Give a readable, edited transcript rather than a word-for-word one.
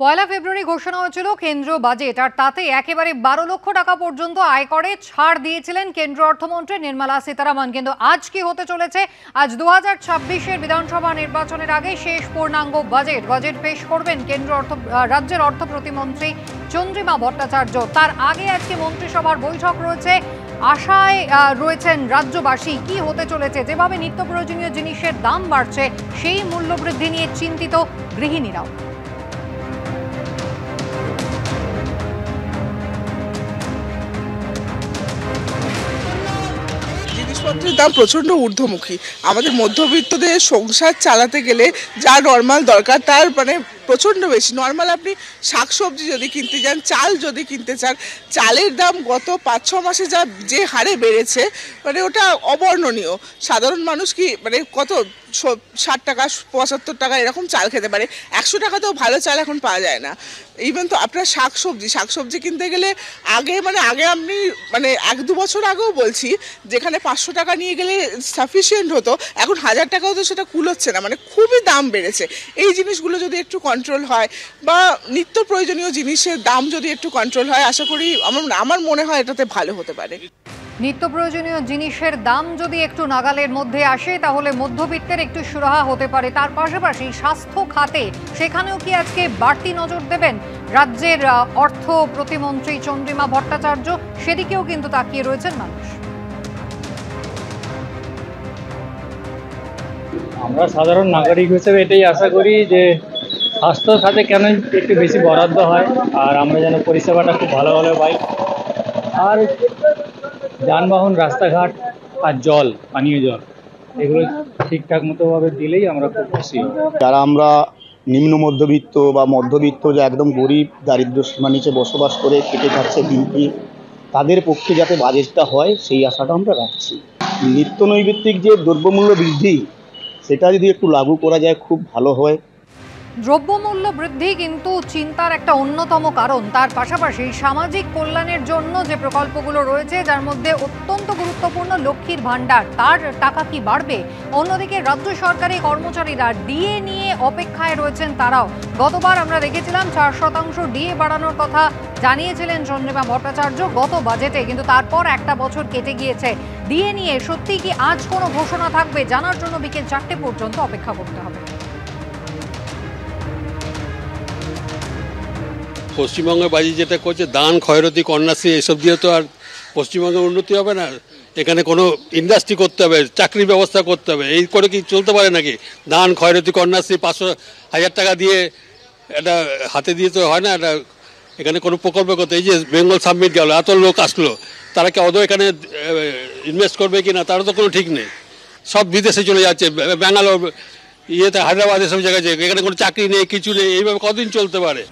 পয়লা ফেব্রুয়ারি ঘোষণা হয়েছিল কেন্দ্রীয় বাজেট, আর তাতে একেবারে 12 লক্ষ টাকা পর্যন্ত আয়করে ছাড় দিয়েছিলেন কেন্দ্রীয় অর্থমন্ত্রী নির্মলা সীতারামন। কিন্তু আজ কি হতে চলেছে? আজ 2026-এর বিধানসভা নির্বাচনের আগে শেষ পূর্ণাঙ্গ বাজেট পেশ করবেন রাজ্যের অর্থ প্রতিমন্ত্রী চন্দ্রিমা ভট্টাচার্য। তার আগে আজকে মন্ত্রিসভার বৈঠক রয়েছে। আশায় রয়েছেন রাজ্যবাসী কি হতে চলেছে। যেভাবে নিত্য প্রয়োজনীয় জিনিসের দাম বাড়ছে, সেই মূল্যবৃদ্ধি নিয়ে চিন্তিত গৃহিণীরাও। জিনিসপত্রের দাম প্রচণ্ড ঊর্ধ্বমুখী। আমাদের মধ্যবিত্তদের সংসার চালাতে গেলে যা নর্মাল দরকার তার প্রচণ্ড বেশি। নর্মাল আপনি শাকসবজি যদি কিনতে যান, চাল যদি কিনতে চান, চালের দাম গত 5-6 মাসে যে হারে বেড়েছে ওটা অবর্ণনীয়। সাধারণ মানুষ কি কত 60 টাকা 75 টাকা এরকম চাল খেতে পারে। 100 টাকাতেও ভালো চাল এখন পাওয়া যায় না। ইভেন তো আপনার শাকসবজি কিনতে গেলে আগে আপনি 1-2 বছর আগেও বলছি, যেখানে 500 টাকা নিয়ে গেলে সাফিসিয়েন্ট হতো, এখন 1000 টাকাও তো সেটা কুলোচ্ছে না। খুবই দাম বেড়েছে। এই জিনিসগুলো যদি একটু কন্ট্রোল হয় বা নিত্য প্রয়োজনীয় জিনিসের দাম যদি একটু কন্ট্রোল হয়, আশা করি আমার মনে হয় এটাতে ভালো হতে পারে। নিত্য প্রয়োজনীয় জিনিসের দাম যদি একটু নাগালের মধ্যে আসে, তাহলে মধ্যবিত্তের একটু সুরাহা হতে পারে। তার পাশাপাশি স্বাস্থ্য খাতে সেখানেও কি আজকে বাড়তি নজর দেবেন রাজ্যের অর্থ প্রতিমন্ত্রী চন্দ্রিমা ভট্টাচার্য? সেদিকেও কিন্তু তাকিয়ে রয়েছেন মানুষ। আমরা সাধারণ নাগরিক হিসেবে এটাই আশা করি যে স্বাস্থ্য খাতে কেন একটু বেশি বরাদ্দ হয়, আর আমরা যেন পরিষেবাটা খুব ভালোভাবে পাই। আর যানবাহন, রাস্তাঘাট আর পানীয় জল এগুলো ঠিকঠাক মতোভাবে দিলেই আমরা খুব খুশি হব। যারা আমরা নিম্ন মধ্যবিত্ত বা মধ্যবিত্ত, যে একদম গরিব দারিদ্র্য সীমার নিচে বসবাস করে খেটে খাচ্ছে দিনটি, তাদের পক্ষে যাতে বাজেটটা হয় সেই আশাটা আমরা রাখছি। নিত্য নৈমিত্তিক যে দ্রব্যমূল্য বৃদ্ধি, সেটা যদি একটু লাগু করা যায় খুব ভালো হয়। দ্রব্যমূল্য বৃদ্ধি কিন্তু চিন্তার একটা অন্যতম কারণ। তার পাশাপাশি সামাজিক কল্যাণের জন্য যে প্রকল্পগুলো রয়েছে, যার মধ্যে অত্যন্ত গুরুত্বপূর্ণ লক্ষ্মীর ভাণ্ডার, তার টাকা কি বাড়বে? অন্যদিকে রাজ্য সরকারি কর্মচারীরা ডিএ নিয়ে অপেক্ষায় রয়েছেন তারাও। গতবার আমরা দেখেছিলাম 4% ডিএ বাড়ানোর কথা জানিয়েছিলেন চন্দ্রিমা ভট্টাচার্য গত বাজেটে, কিন্তু তারপর একটা বছর কেটে গিয়েছে। ডিএ নিয়ে সত্যি কি আজ কোনো ঘোষণা থাকবে? জানার জন্য বিকেল 4টে পর্যন্ত অপেক্ষা করতে হবে। পশ্চিমবঙ্গের বাজি যেটা করছে, দান, ক্ষয়রতি, কন্যাশ্রী, এসব দিয়ে তো আর পশ্চিমবঙ্গের উন্নতি হবে না। এখানে কোনো ইন্ডাস্ট্রি করতে হবে, চাকরির ব্যবস্থা করতে হবে। এই করে কি চলতে পারে নাকি? দান, ক্ষয়রতি, কন্যাশ্রী 500-1000 টাকা দিয়ে এটা হাতে দিয়ে তো হয় না। এটা এখানে কোনো প্রকল্প করতে, এই যে বেঙ্গল সাবমিট গেল, এত লোক আসলো, তারা কি আদৌ এখানে ইনভেস্ট করবে কি না তারও তো কোনো ঠিক নেই। সব বিদেশে চলে যাচ্ছে, ব্যাঙ্গালোর, হায়দ্রাবাদ, এসব জায়গায়। এখানে কোনো চাকরি নেই, কিছু নেই। এইভাবে কতদিন চলতে পারে?